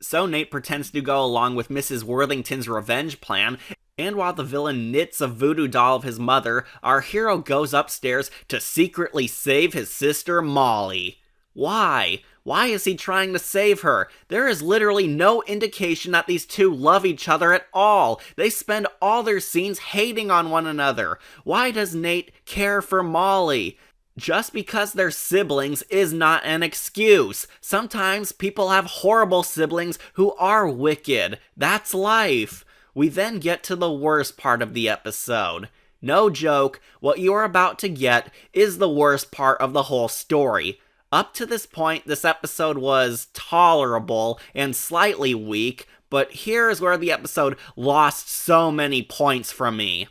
So Nate pretends to go along with Mrs. Worthington's revenge plan, and while the villain knits a voodoo doll of his mother, our hero goes upstairs to secretly save his sister Molly. Why? Why is he trying to save her? There is literally no indication that these two love each other at all. They spend all their scenes hating on one another. Why does Nate care for Molly? Just because they're siblings is not an excuse. Sometimes people have horrible siblings who are wicked. That's life. We then get to the worst part of the episode. No joke, what you're about to get is the worst part of the whole story. Up to this point, this episode was tolerable and slightly weak, but here's where the episode lost so many points from me.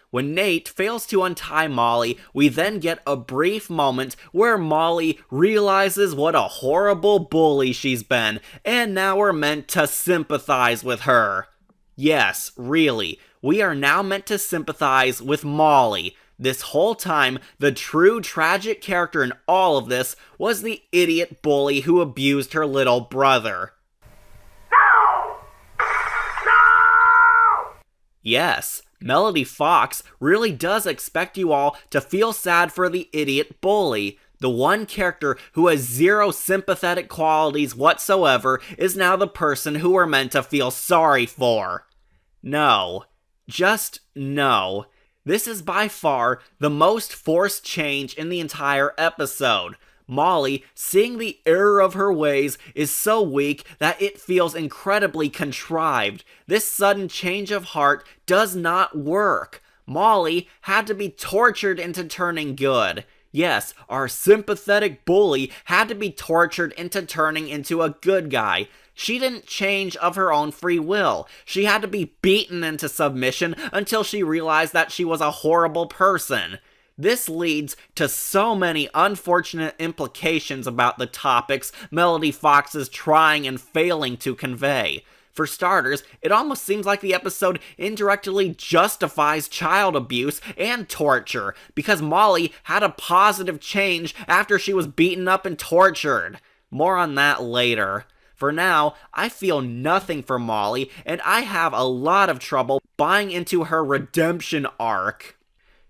When Nate fails to untie Molly, we then get a brief moment where Molly realizes what a horrible bully she's been, and now we're meant to sympathize with her. Yes, really, we are now meant to sympathize with Molly. This whole time, the true tragic character in all of this was the idiot bully who abused her little brother. No! No! Yes, Melody Fox really does expect you all to feel sad for the idiot bully. The one character who has zero sympathetic qualities whatsoever is now the person who we're meant to feel sorry for. No. Just no. This is by far the most forced change in the entire episode. Molly, seeing the error of her ways, is so weak that it feels incredibly contrived. This sudden change of heart does not work. Molly had to be tortured into turning good. Yes, our sympathetic bully had to be tortured into turning into a good guy. She didn't change of her own free will. She had to be beaten into submission until she realized that she was a horrible person. This leads to so many unfortunate implications about the topics Melody Fox is trying and failing to convey. For starters, it almost seems like the episode indirectly justifies child abuse and torture, because Molly had a positive change after she was beaten up and tortured. More on that later. For now, I feel nothing for Molly, and I have a lot of trouble buying into her redemption arc.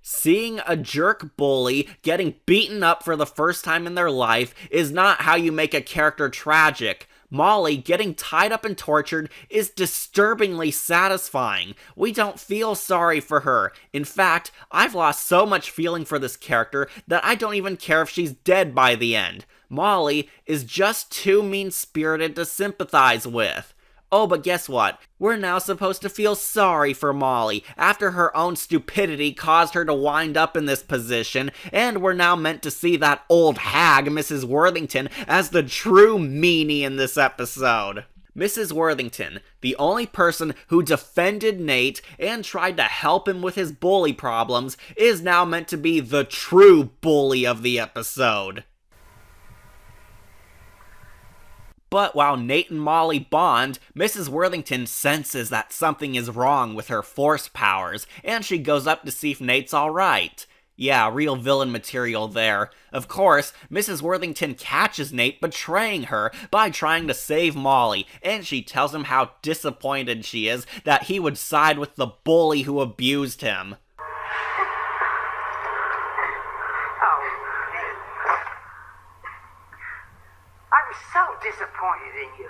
Seeing a jerk bully getting beaten up for the first time in their life is not how you make a character tragic. Molly getting tied up and tortured is disturbingly satisfying. We don't feel sorry for her. In fact, I've lost so much feeling for this character that I don't even care if she's dead by the end. Molly is just too mean-spirited to sympathize with. Oh, but guess what? We're now supposed to feel sorry for Molly after her own stupidity caused her to wind up in this position, and we're now meant to see that old hag, Mrs. Worthington, as the true meanie in this episode. Mrs. Worthington, the only person who defended Nate and tried to help him with his bully problems, is now meant to be the true bully of the episode. But while Nate and Molly bond, Mrs. Worthington senses that something is wrong with her force powers, and she goes up to see if Nate's alright. Yeah, real villain material there. Of course, Mrs. Worthington catches Nate betraying her by trying to save Molly, and she tells him how disappointed she is that he would side with the bully who abused him. So disappointed in you.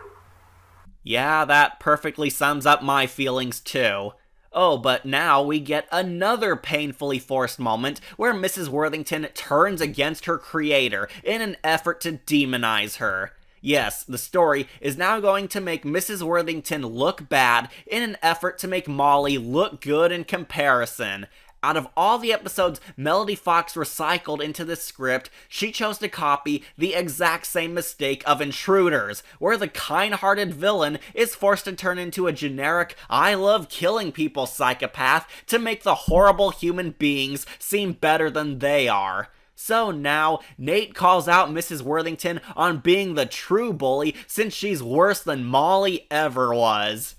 Yeah, that perfectly sums up my feelings too. Oh, but now we get another painfully forced moment where Mrs. Worthington turns against her creator in an effort to demonize her. Yes, the story is now going to make Mrs. Worthington look bad in an effort to make Molly look good in comparison. Out of all the episodes Melody Fox recycled into this script, she chose to copy the exact same mistake of Intruders, where the kind-hearted villain is forced to turn into a generic I love killing people psychopath to make the horrible human beings seem better than they are. So now, Nate calls out Mrs. Worthington on being the true bully since she's worse than Molly ever was.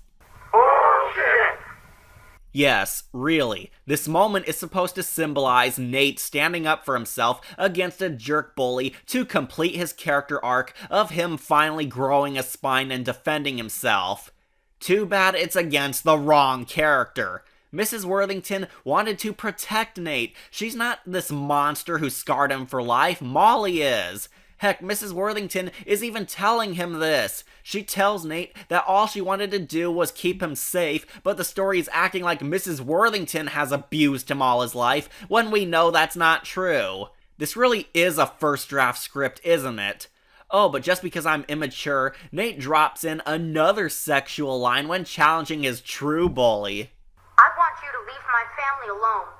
Yes, really. This moment is supposed to symbolize Nate standing up for himself against a jerk bully to complete his character arc of him finally growing a spine and defending himself. Too bad it's against the wrong character. Mrs. Worthington wanted to protect Nate. She's not this monster who scarred him for life. Molly is. Heck, Mrs. Worthington is even telling him this. She tells Nate that all she wanted to do was keep him safe, but the story is acting like Mrs. Worthington has abused him all his life, when we know that's not true. This really is a first draft script, isn't it? Oh, but just because I'm immature, Nate drops in another sexual line when challenging his true bully. I want you to leave my family alone.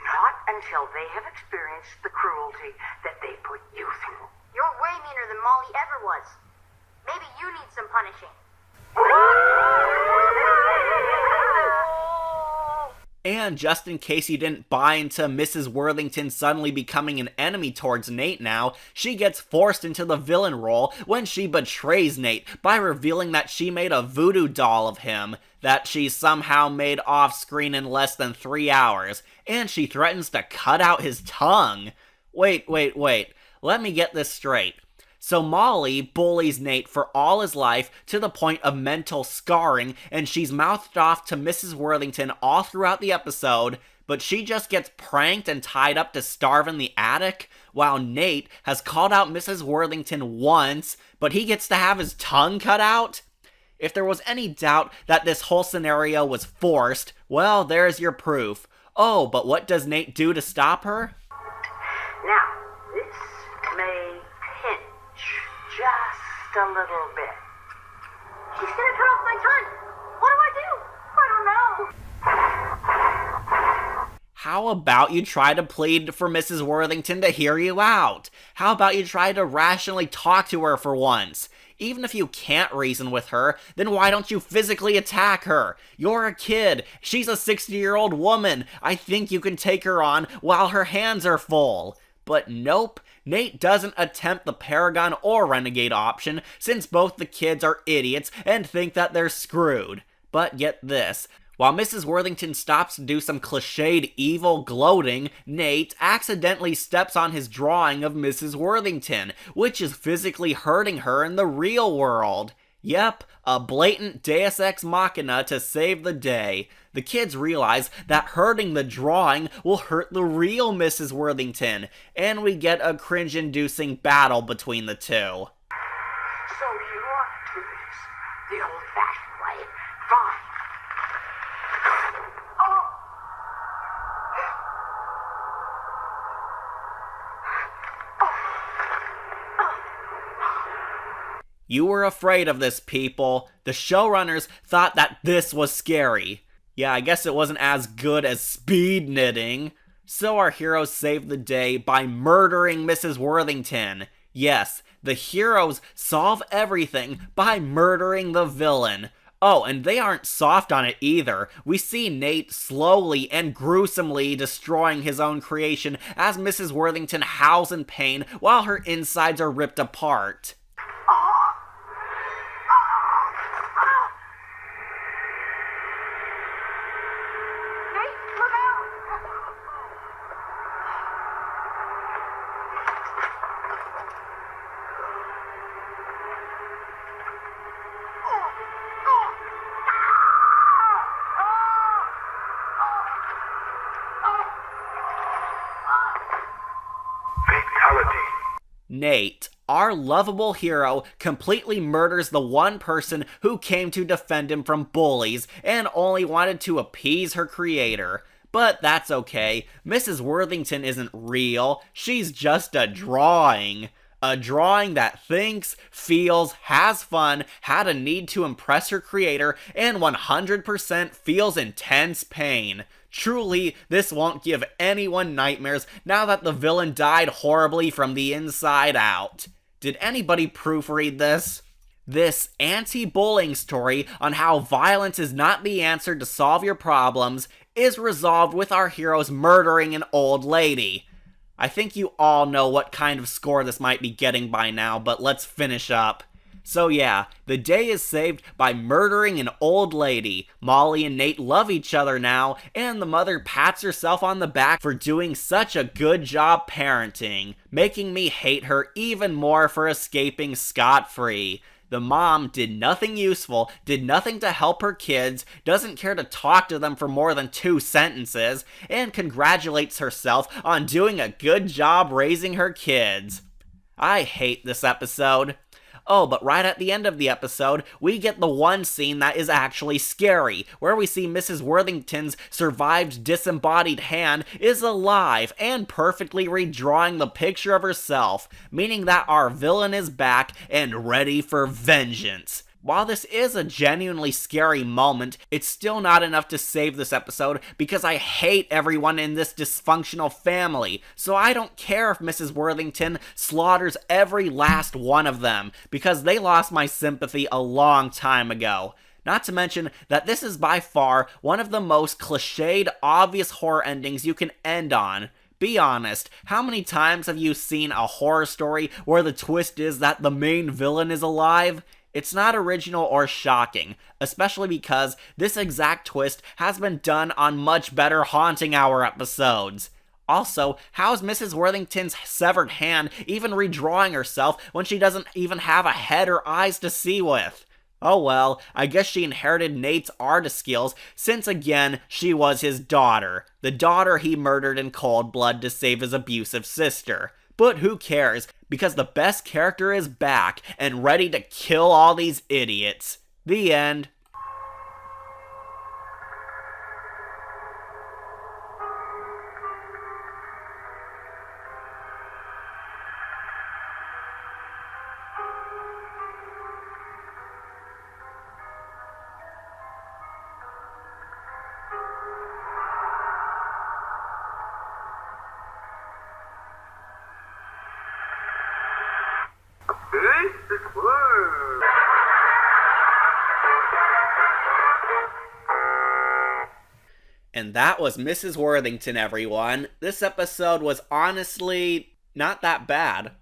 Not until they have experienced the cruelty that they put you through. You're way meaner than Molly ever was. Maybe you need some punishing. And just in case you didn't buy into Mrs. Worthington suddenly becoming an enemy towards Nate now, she gets forced into the villain role when she betrays Nate by revealing that she made a voodoo doll of him, that she somehow made off-screen in less than 3 hours, and she threatens to cut out his tongue. Wait. Let me get this straight. So Molly bullies Nate for all his life to the point of mental scarring, and she's mouthed off to Mrs. Worthington all throughout the episode, but she just gets pranked and tied up to starve in the attic, while Nate has called out Mrs. Worthington once, but he gets to have his tongue cut out? If there was any doubt that this whole scenario was forced, well, there's your proof. Oh, but what does Nate do to stop her? Now, this may pinch just a little bit. She's gonna cut off my tongue. What do I do? I don't know. How about you try to plead for Mrs. Worthington to hear you out? How about you try to rationally talk to her for once? Even if you can't reason with her, then why don't you physically attack her? You're a kid. She's a 60-year-old woman. I think you can take her on while her hands are full. But nope, Nate doesn't attempt the Paragon or Renegade option since both the kids are idiots and think that they're screwed. But get this. While Mrs. Worthington stops to do some cliched evil gloating, Nate accidentally steps on his drawing of Mrs. Worthington, which is physically hurting her in the real world. Yep, a blatant Deus Ex Machina to save the day. The kids realize that hurting the drawing will hurt the real Mrs. Worthington, and we get a cringe-inducing battle between the two. So you want to do this the old-fashioned way? Fine. You were afraid of this, people. The showrunners thought that this was scary. Yeah, I guess it wasn't as good as speed knitting. So our heroes save the day by murdering Mrs. Worthington. Yes, the heroes solve everything by murdering the villain. Oh, and they aren't soft on it either. We see Nate slowly and gruesomely destroying his own creation as Mrs. Worthington howls in pain while her insides are ripped apart. Nate, our lovable hero, completely murders the one person who came to defend him from bullies and only wanted to appease her creator. But that's okay, Mrs. Worthington isn't real, she's just a drawing. A drawing that thinks, feels, has fun, had a need to impress her creator, and 100% feels intense pain. Truly, this won't give anyone nightmares now that the villain died horribly from the inside out. Did anybody proofread this? This anti-bullying story on how violence is not the answer to solve your problems is resolved with our heroes murdering an old lady. I think you all know what kind of score this might be getting by now, but let's finish up. So yeah, the day is saved by murdering an old lady. Molly and Nate love each other now, and the mother pats herself on the back for doing such a good job parenting, making me hate her even more for escaping scot-free. The mom did nothing useful, did nothing to help her kids, doesn't care to talk to them for more than 2 sentences, and congratulates herself on doing a good job raising her kids. I hate this episode. Oh, but right at the end of the episode, we get the one scene that is actually scary, where we see Mrs. Worthington's survived disembodied hand is alive and perfectly redrawing the picture of herself, meaning that our villain is back and ready for vengeance. While this is a genuinely scary moment, it's still not enough to save this episode because I hate everyone in this dysfunctional family, so I don't care if Mrs. Worthington slaughters every last one of them, because they lost my sympathy a long time ago. Not to mention that this is by far one of the most cliched, obvious horror endings you can end on. Be honest, how many times have you seen a horror story where the twist is that the main villain is alive? It's not original or shocking, especially because this exact twist has been done on much better Haunting Hour episodes. Also, how's Mrs. Worthington's severed hand even redrawing herself when she doesn't even have a head or eyes to see with? Oh well, I guess she inherited Nate's artist skills since again, she was his daughter. The daughter he murdered in cold blood to save his abusive sister. But who cares, because the best character is back and ready to kill all these idiots. The end. And that was Mrs. Worthington, everyone. This episode was honestly not that bad.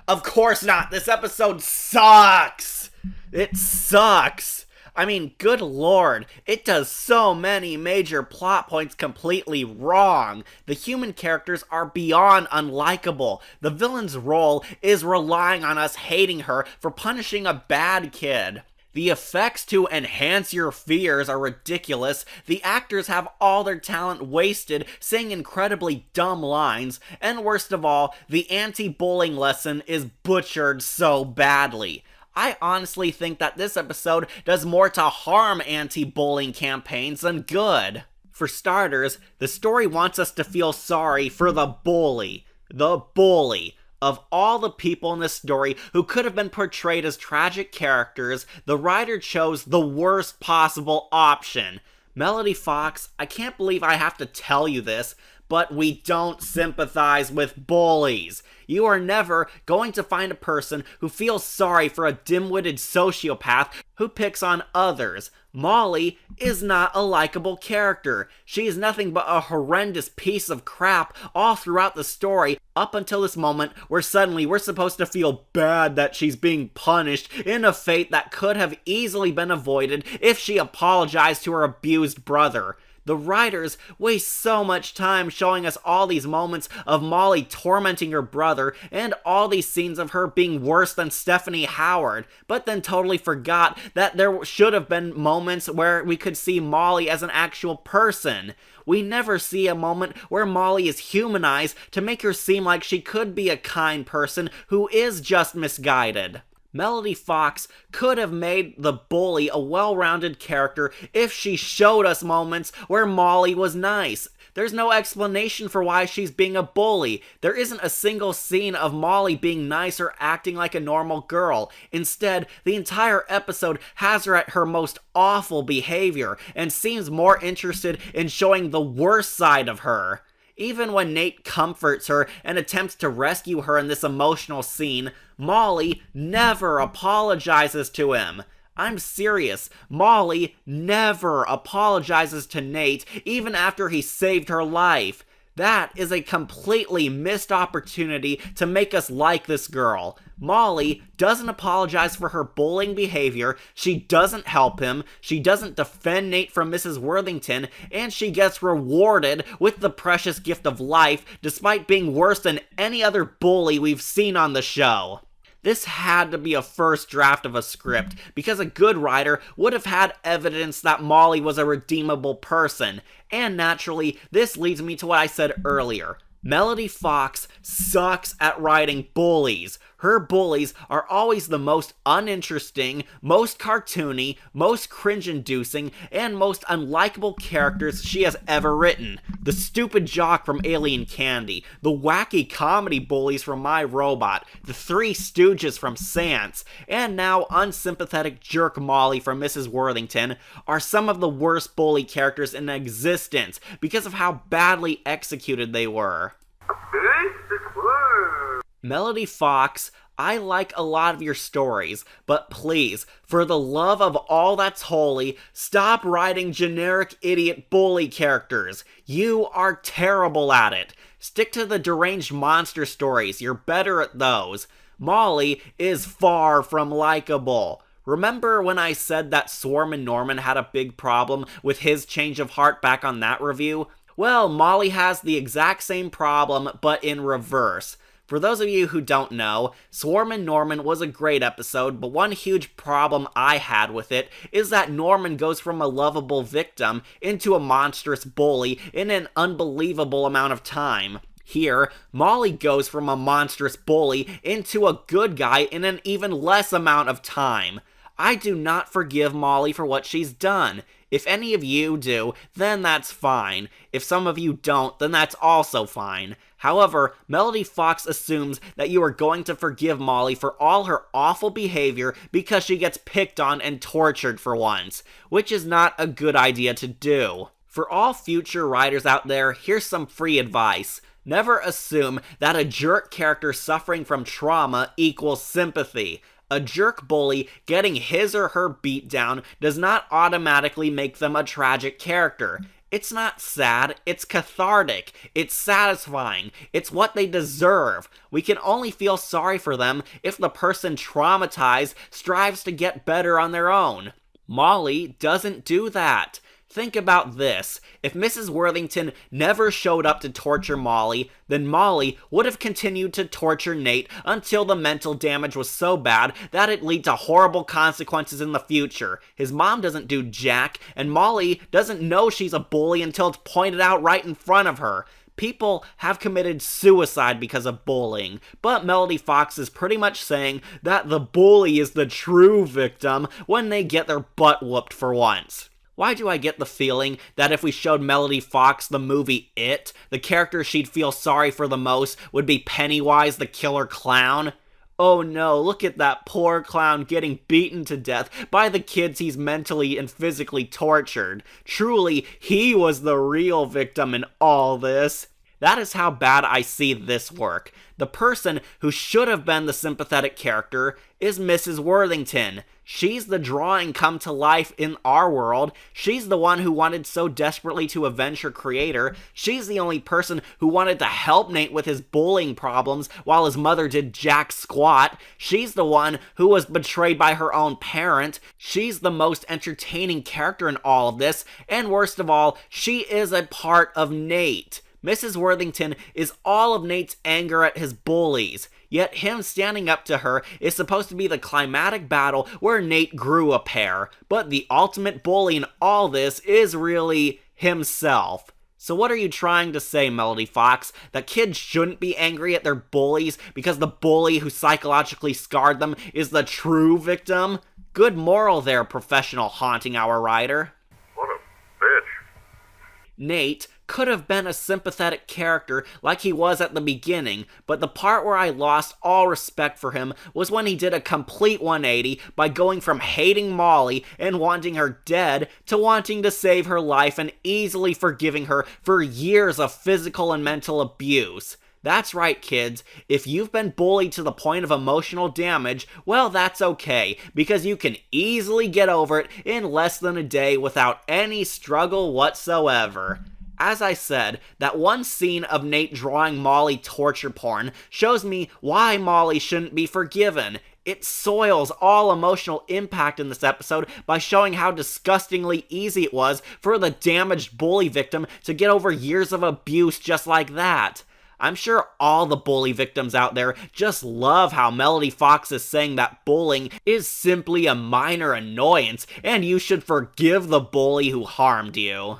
Of course not! This episode sucks! It sucks! I mean, good lord, it does so many major plot points completely wrong. The human characters are beyond unlikable. The villain's role is relying on us hating her for punishing a bad kid. The effects to enhance your fears are ridiculous, the actors have all their talent wasted saying incredibly dumb lines, and worst of all, the anti-bullying lesson is butchered so badly. I honestly think that this episode does more to harm anti-bullying campaigns than good. For starters, the story wants us to feel sorry for the bully. The bully. Of all the people in this story who could have been portrayed as tragic characters, the writer chose the worst possible option. Melody Fox, I can't believe I have to tell you this, but we don't sympathize with bullies. You are never going to find a person who feels sorry for a dim-witted sociopath who picks on others. Molly is not a likable character. She is nothing but a horrendous piece of crap all throughout the story, up until this moment where suddenly we're supposed to feel bad that she's being punished in a fate that could have easily been avoided if she apologized to her abused brother. The writers waste so much time showing us all these moments of Molly tormenting her brother and all these scenes of her being worse than Stephanie Howard, but then totally forgot that there should have been moments where we could see Molly as an actual person. We never see a moment where Molly is humanized to make her seem like she could be a kind person who is just misguided. Melody Fox could have made the bully a well-rounded character if she showed us moments where Molly was nice. There's no explanation for why she's being a bully. There isn't a single scene of Molly being nice or acting like a normal girl. Instead, the entire episode has her at her most awful behavior and seems more interested in showing the worst side of her. Even when Nate comforts her and attempts to rescue her in this emotional scene, Molly never apologizes to him. I'm serious, Molly never apologizes to Nate even after he saved her life. That is a completely missed opportunity to make us like this girl. Molly doesn't apologize for her bullying behavior, she doesn't help him, she doesn't defend Nate from Mrs. Worthington, and she gets rewarded with the precious gift of life despite being worse than any other bully we've seen on the show. This had to be a first draft of a script, because a good writer would have had evidence that Molly was a redeemable person. And naturally, this leads me to what I said earlier. Melody Fox sucks at writing bullies. Her bullies are always the most uninteresting, most cartoony, most cringe-inducing, and most unlikable characters she has ever written. The stupid jock from Alien Candy, the wacky comedy bullies from My Robot, the Three Stooges from Sans, and now unsympathetic jerk Molly from Mrs. Worthington are some of the worst bully characters in existence because of how badly executed they were. Melody Fox, I like a lot of your stories, but please, for the love of all that's holy, stop writing generic idiot bully characters. You are terrible at it. Stick to the deranged monster stories, you're better at those. Molly is far from likable. Remember when I said that Swarm and Norman had a big problem with his change of heart back on that review? Well, Molly has the exact same problem, but in reverse. For those of you who don't know, Swarm and Norman was a great episode, but one huge problem I had with it is that Norman goes from a lovable victim into a monstrous bully in an unbelievable amount of time. Here, Molly goes from a monstrous bully into a good guy in an even less amount of time. I do not forgive Molly for what she's done. If any of you do, then that's fine. If some of you don't, then that's also fine. However, Melody Fox assumes that you are going to forgive Molly for all her awful behavior because she gets picked on and tortured for once, which is not a good idea to do. For all future writers out there, here's some free advice. Never assume that a jerk character suffering from trauma equals sympathy. A jerk bully getting his or her beat down does not automatically make them a tragic character. It's not sad, it's cathartic, it's satisfying, it's what they deserve. We can only feel sorry for them if the person traumatized strives to get better on their own. Molly doesn't do that. Think about this. If Mrs. Worthington never showed up to torture Molly, then Molly would have continued to torture Nate until the mental damage was so bad that it led to horrible consequences in the future. His mom doesn't do jack, and Molly doesn't know she's a bully until it's pointed out right in front of her. People have committed suicide because of bullying, but Melody Fox is pretty much saying that the bully is the true victim when they get their butt whooped for once. Why do I get the feeling that if we showed Melody Fox the movie It, the character she'd feel sorry for the most would be Pennywise the killer clown? Oh no, look at that poor clown getting beaten to death by the kids he's mentally and physically tortured. Truly, he was the real victim in all this. That is how bad I see this work. The person who should have been the sympathetic character is Mrs. Worthington. She's the drawing come to life in our world. She's the one who wanted so desperately to avenge her creator. She's the only person who wanted to help Nate with his bullying problems while his mother did jack squat. She's the one who was betrayed by her own parent. She's the most entertaining character in all of this, and worst of all, she is a part of Nate. Mrs. Worthington is all of Nate's anger at his bullies, yet him standing up to her is supposed to be the climatic battle where Nate grew a pair, but the ultimate bully in all this is really himself. So what are you trying to say, Melody Fox? That kids shouldn't be angry at their bullies because the bully who psychologically scarred them is the true victim? Good moral there, professional haunting hour writer. What a bitch. Nate could have been a sympathetic character like he was at the beginning, but the part where I lost all respect for him was when he did a complete 180 by going from hating Molly and wanting her dead to wanting to save her life and easily forgiving her for years of physical and mental abuse. That's right, kids. If you've been bullied to the point of emotional damage, well, that's okay, because you can easily get over it in less than a day without any struggle whatsoever. As I said, that one scene of Nate drawing Molly torture porn shows me why Molly shouldn't be forgiven. It soils all emotional impact in this episode by showing how disgustingly easy it was for the damaged bully victim to get over years of abuse just like that. I'm sure all the bully victims out there just love how Melody Fox is saying that bullying is simply a minor annoyance and you should forgive the bully who harmed you.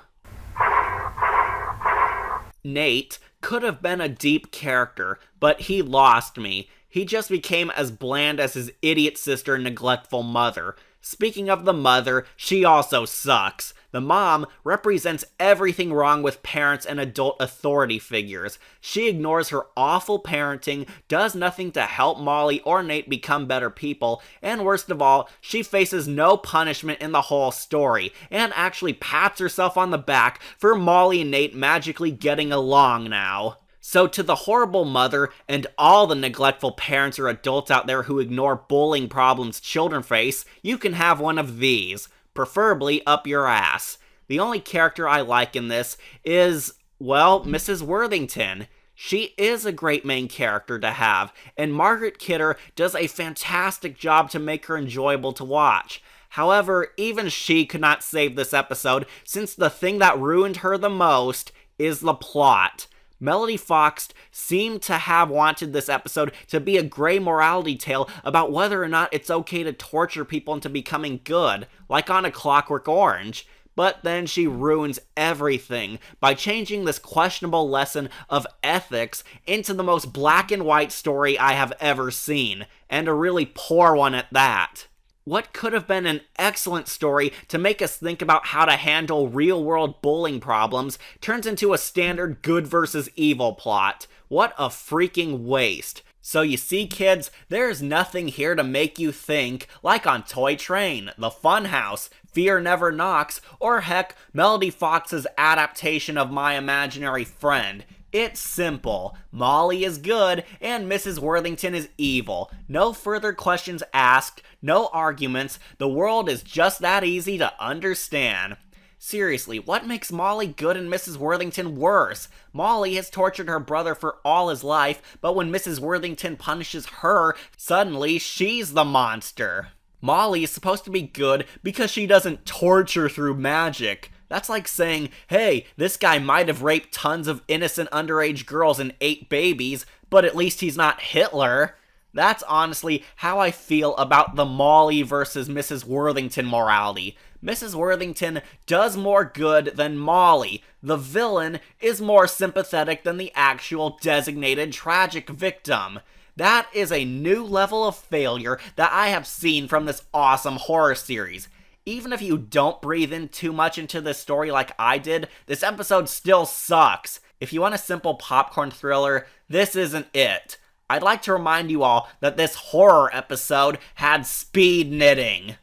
Nate could have been a deep character, but he lost me. He just became as bland as his idiot sister and neglectful mother. Speaking of the mother, she also sucks. The mom represents everything wrong with parents and adult authority figures. She ignores her awful parenting, does nothing to help Molly or Nate become better people, and worst of all, she faces no punishment in the whole story, and actually pats herself on the back for Molly and Nate magically getting along now. So to the horrible mother and all the neglectful parents or adults out there who ignore bullying problems children face, you can have one of these, preferably up your ass. The only character I like in this is, well, Mrs. Worthington. She is a great main character to have, and Margaret Kidder does a fantastic job to make her enjoyable to watch. However, even she could not save this episode, since the thing that ruined her the most is the plot. Melody Fox seemed to have wanted this episode to be a gray morality tale about whether or not it's okay to torture people into becoming good, like on A Clockwork Orange. But then she ruins everything by changing this questionable lesson of ethics into the most black and white story I have ever seen, and a really poor one at that. What could have been an excellent story to make us think about how to handle real-world bullying problems turns into a standard good versus evil plot. What a freaking waste. So you see, kids, there's nothing here to make you think, like on Toy Train, The Funhouse, Fear Never Knocks, or heck, Melody Fox's adaptation of My Imaginary Friend. It's simple. Molly is good, and Mrs. Worthington is evil. No further questions asked, no arguments, the world is just that easy to understand. Seriously, what makes Molly good and Mrs. Worthington worse? Molly has tortured her brother for all his life, but when Mrs. Worthington punishes her, suddenly she's the monster. Molly is supposed to be good because she doesn't torture through magic. That's like saying, hey, this guy might have raped tons of innocent underage girls and ate babies, but at least he's not Hitler. That's honestly how I feel about the Molly versus Mrs. Worthington morality. Mrs. Worthington does more good than Molly. The villain is more sympathetic than the actual designated tragic victim. That is a new level of failure that I have seen from this awesome horror series. Even if you don't breathe in too much into this story like I did, this episode still sucks. If you want a simple popcorn thriller, this isn't it. I'd like to remind you all that this horror episode had speed knitting.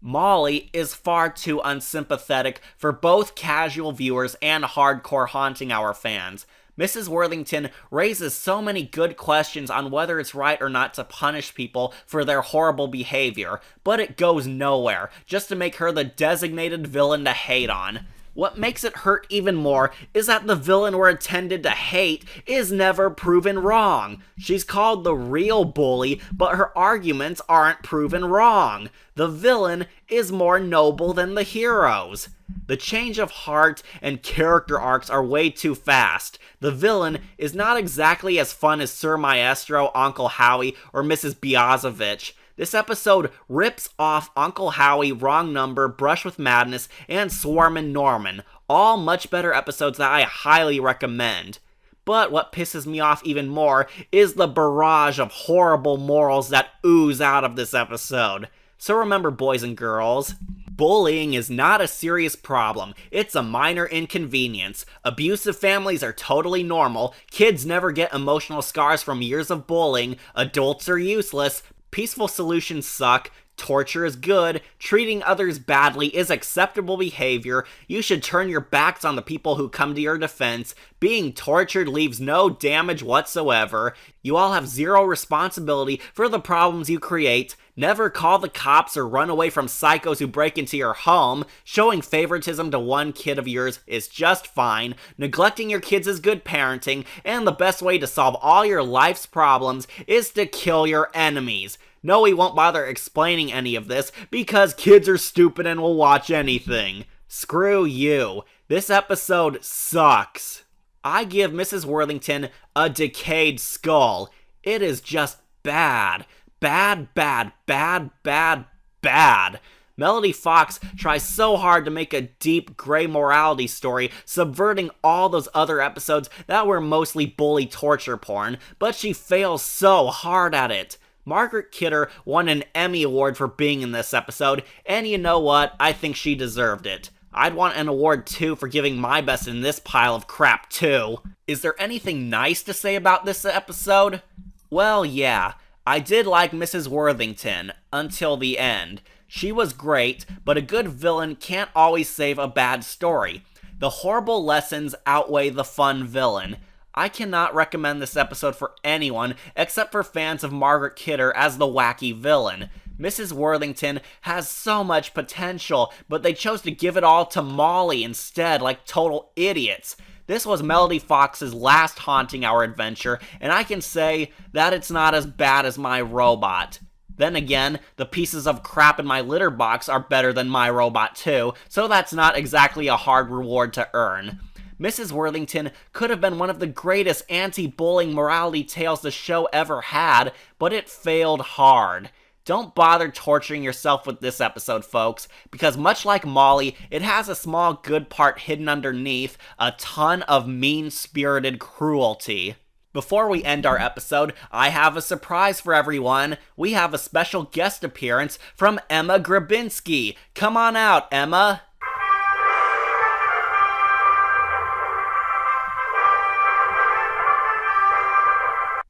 Molly is far too unsympathetic for both casual viewers and hardcore Haunting Hour fans. Mrs. Worthington raises so many good questions on whether it's right or not to punish people for their horrible behavior, but it goes nowhere, just to make her the designated villain to hate on. What makes it hurt even more is that the villain we're intended to hate is never proven wrong. She's called the real bully, but her arguments aren't proven wrong. The villain is more noble than the heroes. The change of heart and character arcs are way too fast. The villain is not exactly as fun as Sir Maestro, Uncle Howie, or Mrs. Biazovich. This episode rips off Uncle Howie, Wrong Number, Brush with Madness, and Swarmin' Norman, all much better episodes that I highly recommend. But what pisses me off even more is the barrage of horrible morals that ooze out of this episode. So remember, boys and girls, bullying is not a serious problem. It's a minor inconvenience. Abusive families are totally normal. Kids never get emotional scars from years of bullying. Adults are useless. Peaceful solutions suck. Torture is good. Treating others badly is acceptable behavior. You should turn your backs on the people who come to your defense. Being tortured leaves no damage whatsoever. You all have zero responsibility for the problems you create. Never call the cops or run away from psychos who break into your home. Showing favoritism to one kid of yours is just fine. Neglecting your kids is good parenting, and the best way to solve all your life's problems is to kill your enemies. No, we won't bother explaining any of this because kids are stupid and will watch anything. Screw you. This episode sucks. I give Mrs. Worthington a decayed skull. It is just bad. Bad, bad, bad, bad, bad. Melody Fox tries so hard to make a deep, gray morality story, subverting all those other episodes that were mostly bully torture porn, but she fails so hard at it. Margaret Kidder won an Emmy Award for being in this episode, and you know what? I think she deserved it. I'd want an award too for giving my best in this pile of crap too. Is there anything nice to say about this episode? Well, yeah. I did like Mrs. Worthington until the end. She was great, but a good villain can't always save a bad story. The horrible lessons outweigh the fun villain. I cannot recommend this episode for anyone except for fans of Margaret Kidder as the wacky villain. Mrs. Worthington has so much potential, but they chose to give it all to Molly instead, like total idiots. This was Melody Fox's last Haunting Hour adventure, and I can say that it's not as bad as My Robot. Then again, the pieces of crap in my litter box are better than My Robot too, so that's not exactly a hard reward to earn. Mrs. Worthington could have been one of the greatest anti-bullying morality tales the show ever had, but it failed hard. Don't bother torturing yourself with this episode, folks, because much like Molly, it has a small good part hidden underneath a ton of mean-spirited cruelty. Before we end our episode, I have a surprise for everyone. We have a special guest appearance from Emma Grabinski. Come on out, Emma.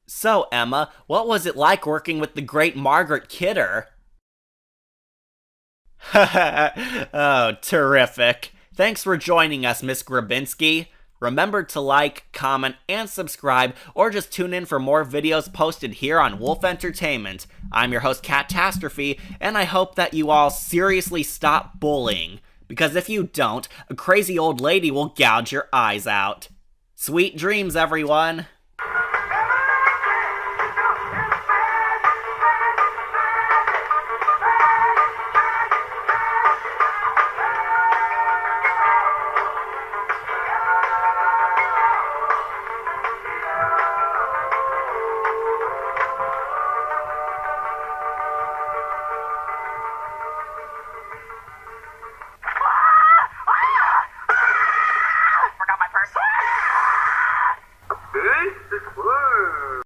So, Emma, what was it like working with the great Margaret Kidder? Oh, terrific. Thanks for joining us, Miss Grabinski. Remember to like, comment, and subscribe, or just tune in for more videos posted here on Wolf Entertainment. I'm your host, Catastrophe, and I hope that you all seriously stop bullying. Because if you don't, a crazy old lady will gouge your eyes out. Sweet dreams, everyone!